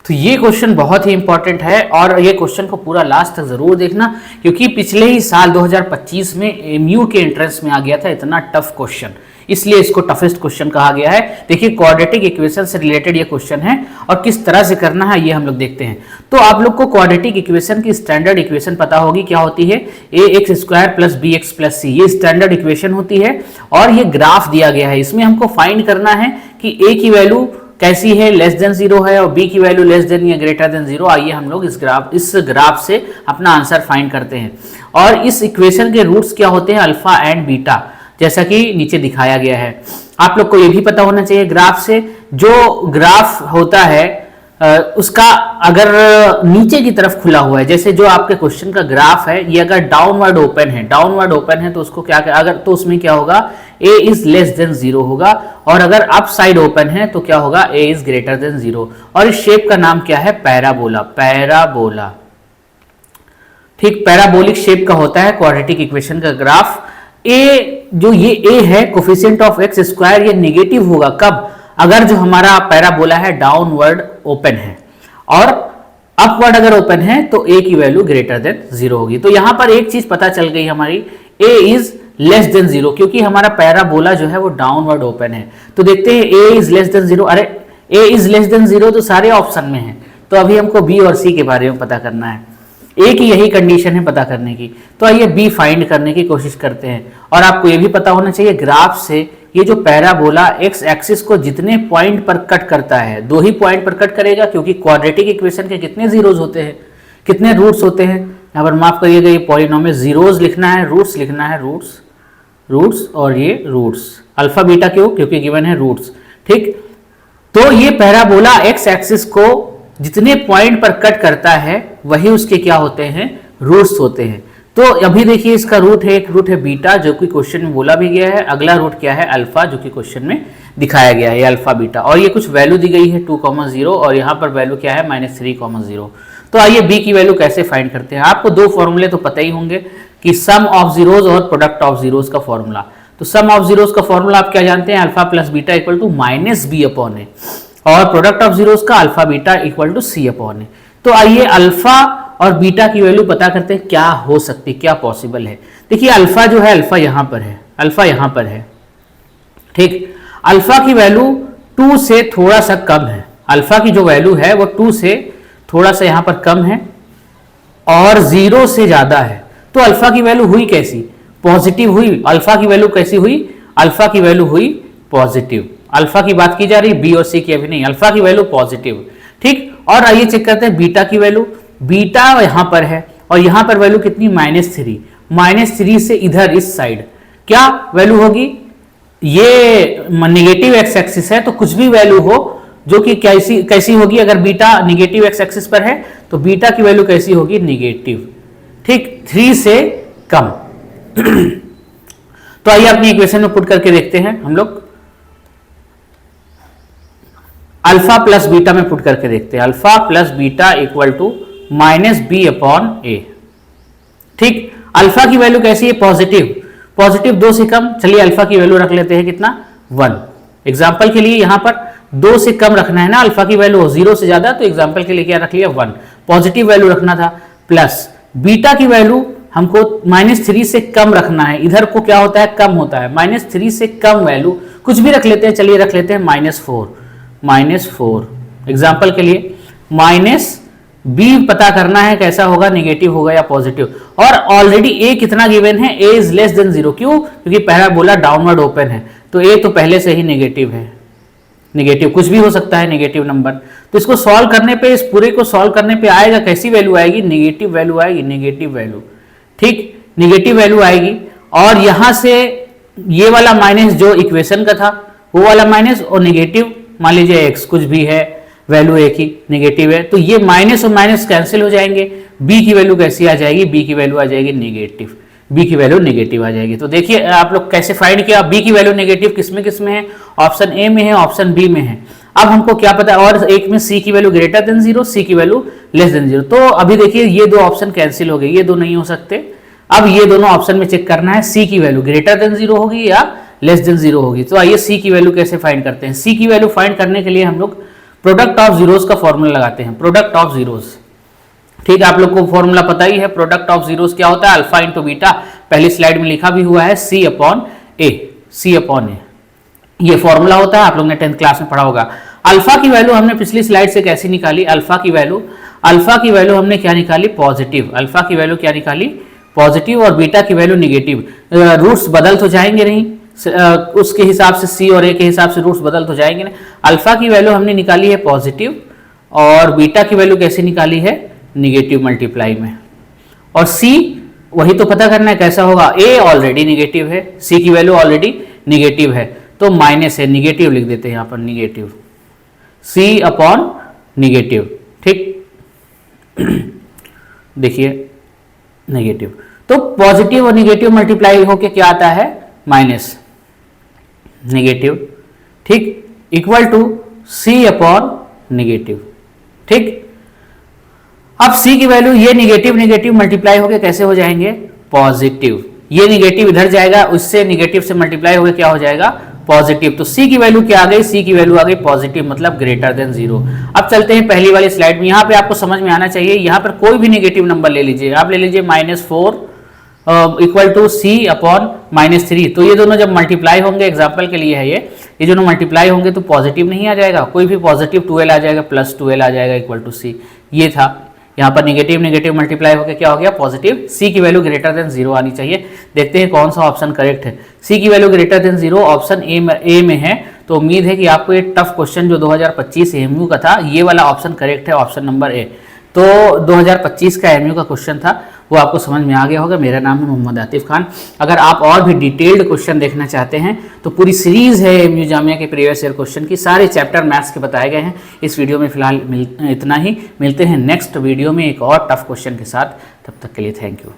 तो ये क्वेश्चन बहुत ही इंपॉर्टेंट है और ये क्वेश्चन को पूरा लास्ट तक जरूर देखना, क्योंकि पिछले ही साल 2025 में एमयू के एंट्रेंस में आ गया था इतना टफ क्वेश्चन, इसलिए इसको टफेस्ट क्वेश्चन कहा गया है। देखिए क्वाड्रेटिक इक्वेशन से रिलेटेड ये क्वेश्चन है और किस तरह से करना है ये हम लोग देखते हैं। तो आप लोग को क्वाड्रेटिक इक्वेशन की स्टैंडर्ड इक्वेशन पता होगी, क्या होती है, ax² plus bx plus c, ये स्टैंडर्ड इक्वेशन होती है और ये ग्राफ दिया गया है। इसमें हमको फाइंड करना है कि a की वैल्यू कैसी है, लेस देन 0 है, और b की वैल्यू लेस देन या ग्रेटर देन 0। आइए हम लोग इस ग्राफ से अपना आंसर फाइंड करते हैं। और इस इक्वेशन के रूट्स क्या होते हैं, अल्फा एंड बीटा, जैसा कि नीचे दिखाया गया है। आप लोग को ये भी पता होना चाहिए ग्राफ से, जो ग्राफ होता है उसका अगर नीचे की तरफ खुला हुआ है, जैसे जो आपके क्वेश्चन का ग्राफ है ये अगर डाउनवर्ड ओपन है तो उसको क्या, अगर तो उसमें क्या होगा, a इज लेस देन 0 होगा, और अगर अप साइड ओपन है तो क्या होगा, a इज ग्रेटर देन 0। और इस शेप का नाम क्या है, पैराबोला। ठीक, पैराबोलिक शेप का होता है क्वाड्रेटिक इक्वेशन का ग्राफ। जो ये a है, कोफिशिएंट ऑफ x², ये नेगेटिव होगा कब, अगर जो हमारा पैराबोला है डाउनवर्ड ओपन है, और अपवर्ड अगर ओपन है तो a की वैल्यू ग्रेटर देन 0 होगी। तो यहां पर एक चीज पता चल गई हमारी, a इज लेस देन 0, क्योंकि हमारा पैराबोला जो है वो डाउनवर्ड ओपन है। तो देखते हैं a इज लेस देन 0, अरे a इज लेस देन 0 तो सारे ऑप्शन में है, तो अभी हमको b और c के बारे में पता करना है। a की यही कंडीशन है पता करने की, तो आइए b फाइंड करने की कोशिश करते हैं। और आपको ये भी पता होना चाहिए ग्राफ से, ये जो पैराबोला x एक्सिस को जितने पॉइंट पर कट करता है, 2 ही पॉइंट पर कट करेगा, क्योंकि क्वाड्रेटिक इक्वेशन के कितने जीरोस होते हैं, कितने रूट्स होते हैं, यहाँ पर माफ करिएगा, ये पॉलिनोमियल जीरोस लिखना है, रूट्स लिखना है, रूट्स और ये रूट्स, अल्फा बीटा क्यों, क्योंकि गिवन है रूट्स। ठीक, तो ये पैराबोला x एक्सिस को जितने पॉइंट पर कट करता है वही उसके क्या होते हैं, रूट्स होते हैं। तो अभी देखिए इसका रूट है, एक रूट है बीटा जो कि क्वेश्चन में बोला भी गया है, अगला रूट क्या है, अल्फा, जो कि क्वेश्चन में दिखाया गया है, अल्फा बीटा, और ये कुछ वैल्यू दी गई है 2,0 और यहाँ पर वैल्यू क्या है, -3,0। तो आइए b की वैल्यू कैसे फाइंड करते हैं। आपको 2 फॉर्मूले तो पता ही होंगे कि सम ऑफ जीरोज और प्रोडक्ट ऑफ जीरोज का फॉर्मूला। तो सम ऑफ जीरोज का फॉर्मूला आप क्या जानते हैं, alpha plus beta equal to -b/a, और प्रोडक्ट ऑफ जीरोज का alpha beta equal to c/a। तो आइए अल्फा और बीटा की वैल्यू पता करते हैं, क्या हो सकती, क्या पॉसिबल है। देखिए अल्फा जो है, अल्फा यहां पर है, ठीक, अल्फा की वैल्यू 2 से थोड़ा सा कम है, अल्फा की जो वैल्यू है वो 2 से थोड़ा सा यहां पर कम है और 0 से ज्यादा है। तो अल्फा की वैल्यू हुई कैसी, पॉजिटिव हुई। अल्फा की वैल्यू कैसी हुई, अल्फा की वैल्यू हुई पॉजिटिव। अल्फा की बात की जा रही, बी और सी की अभी नहीं, अल्फा की वैल्यू पॉजिटिव। ठीक, और आइए चेक करते हैं बीटा की वैल्यू। बीटा यहां पर है और यहां पर वैल्यू कितनी, -3 से इधर इस साइड क्या वैल्यू होगी, ये नेगेटिव एक्स एक्सिस है, तो कुछ भी वैल्यू हो जो कि कैसी होगी, अगर बीटा नेगेटिव एक्स एक्सिस पर है तो बीटा की वैल्यू कैसी होगी, नेगेटिव। ठीक, 3 से कम। तो आइए अपनी इक्वेशन में पुट करके देखते हैं हम लोग, अल्फा प्लस बीटा में पुट करके देखते हैं, alpha plus beta equal to -b/a। ठीक, अल्फा की वैल्यू कैसी है, पॉजिटिव 2 से कम। चलिए अल्फा की वैल्यू रख लेते हैं कितना, 1। एग्जाम्पल के लिए यहां पर 2 से कम रखना है ना, अल्फा की वैल्यू 0 से ज्यादा, तो एग्जाम्पल के लिए क्या रख लिया, 1, पॉजिटिव वैल्यू रखना था। प्लस बीटा की वैल्यू हमको -3 से कम रखना है, इधर को क्या होता है, कम होता है, -3 से कम वैल्यू कुछ भी रख लेते हैं। चलिए रख लेते हैं -4, एग्जाम्पल के लिए। b पता करना है कैसा होगा, नेगेटिव होगा या पॉजिटिव, और ऑलरेडी a कितना गिवन है, a इज लेस देन 0, क्यों, क्योंकि पैराबोला डाउनवर्ड ओपन है, तो a तो पहले से ही नेगेटिव है, नेगेटिव कुछ भी हो सकता है, नेगेटिव नंबर। तो इसको सॉल्व करने पे, इस पूरे को सॉल्व करने पे आएगा, कैसी वैल्यू आएगी, नेगेटिव वैल्यू आएगी, नेगेटिव वैल्यू। ठीक, नेगेटिव वैल्यू आएगी, और यहां से ये वाला माइनस जो इक्वेशन का था वो वाला माइनस, और नेगेटिव मान लीजिए x कुछ भी है, वैल्यू एक ही नेगेटिव है, तो ये माइनस और माइनस कैंसिल हो जाएंगे। b की वैल्यू कैसी आ जाएगी, b की वैल्यू आ जाएगी नेगेटिव, b की वैल्यू नेगेटिव आ जाएगी। तो देखिए आप लोग कैसे फाइंड किया, b की वैल्यू नेगेटिव किसमें है, ऑप्शन ए में है, ऑप्शन बी में है। अब हमको क्या पता है, और एक में c की वैल्यू ग्रेटर देन 0, c की वैल्यू लेस देन 0। तो अभी देखिए ये 2 ऑप्शन कैंसिल हो गए, ये 2 नहीं हो सकते। अब ये दोनों ऑप्शन में चेक करना है, c की वैल्यू ग्रेटर देन 0 होगी या लेस देन 0 होगी। तो आइए c की वैल्यू कैसे फाइंड करते हैं। c की वैल्यू फाइंड करने के लिए हम लोग प्रोडक्ट ऑफ जीरोस का फॉर्मूला लगाते हैं, प्रोडक्ट ऑफ जीरोस। ठीक है, आप लोग को फॉर्मूला पता ही है, प्रोडक्ट ऑफ जीरोस क्या होता है, अल्फा इंटू बीटा, पहली स्लाइड में लिखा भी हुआ है सी अपॉन ए, सी अपॉन ए, ये फॉर्मूला होता है, आप लोग ने 10th क्लास में पढ़ा होगा। अल्फा की वैल्यू हमने पिछली स्लाइड से कैसी निकाली, अल्फा की वैल्यू हमने क्या निकाली, पॉजिटिव, अल्फा की वैल्यू क्या निकाली, पॉजिटिव, और बीटा की वैल्यू निगेटिव। रूट्स बदल तो जाएंगे नहीं, उसके हिसाब से सी और ए के हिसाब से रूट्स बदल तो जाएंगे नहीं। अल्फा की वैल्यू हमने निकाली है पॉजिटिव, और बीटा की वैल्यू कैसी निकाली है, निगेटिव मल्टीप्लाई में। और सी वही तो पता करना है कैसा होगा, ए ऑलरेडी निगेटिव है, सी की वैल्यू ऑलरेडी निगेटिव है, तो माइनस है, निगेटिव लिख देते हैं यहाँ पर, निगेटिव, सी अपॉन निगेटिव। ठीक, देखिए नेगेटिव, तो पॉजिटिव और निगेटिव मल्टीप्लाई होके क्या आता है, माइनस नेगेटिव। ठीक, equal to C upon negative. ठीक, अब सी की वैल्यू, ये निगेटिव निगेटिव मल्टीप्लाई होके कैसे हो जाएंगे, पॉजिटिव, ये निगेटिव इधर जाएगा, उससे निगेटिव से मल्टीप्लाई होके क्या हो जाएगा, पॉजिटिव। तो सी की वैल्यू क्या आ गई, सी की वैल्यू आ गई पॉजिटिव, मतलब ग्रेटर देन 0। अब चलते हैं पहली वाली स्लाइड में, यहाँ पे आपको समझ में आना चाहिए, यहाँ पर कोई भी नेगेटिव नंबर ले लीजिए, आप ले लीजिए -4 इक्वल टू सी अपॉन -3, तो ये दोनों जब मल्टीप्लाई होंगे, एग्जाम्पल के लिए है ये दोनों मल्टीप्लाई होंगे तो पॉजिटिव नहीं आ जाएगा, कोई भी पॉजिटिव 12 आ जाएगा, +12 आ जाएगा इक्वल टू सी, ये था। यहाँ पर निगेटिव निगेटिव मल्टीप्लाई होकर क्या हो गया, पॉजिटिव। सी की वैल्यू ग्रेटर देन 0 आनी चाहिए। देखते हैं कौन सा ऑप्शन करेक्ट है। सी की value greater than 0 option A में है, तो उम्मीद है कि आपको ये टफ क्वेश्चन जो 2025 एमयू का था, ये वाला ऑप्शन करेक्ट है, ऑप्शन नंबर ए। तो 2025 का एमयू का क्वेश्चन था, वो आपको समझ में आ गया होगा। मेरा नाम है मोहम्मद आतिफ खान। अगर आप और भी डिटेल्ड क्वेश्चन देखना चाहते हैं तो पूरी सीरीज है एमयू जामिया के प्रीवियस ईयर क्वेश्चन की, सारे चैप्टर मैथ्स के बताए गए हैं। इस वीडियो में फिलहाल इतना ही, मिलते हैं नेक्स्ट वीडियो में एक और टफ क्वेश्चन के साथ। तब तक के लिए थैंक यू।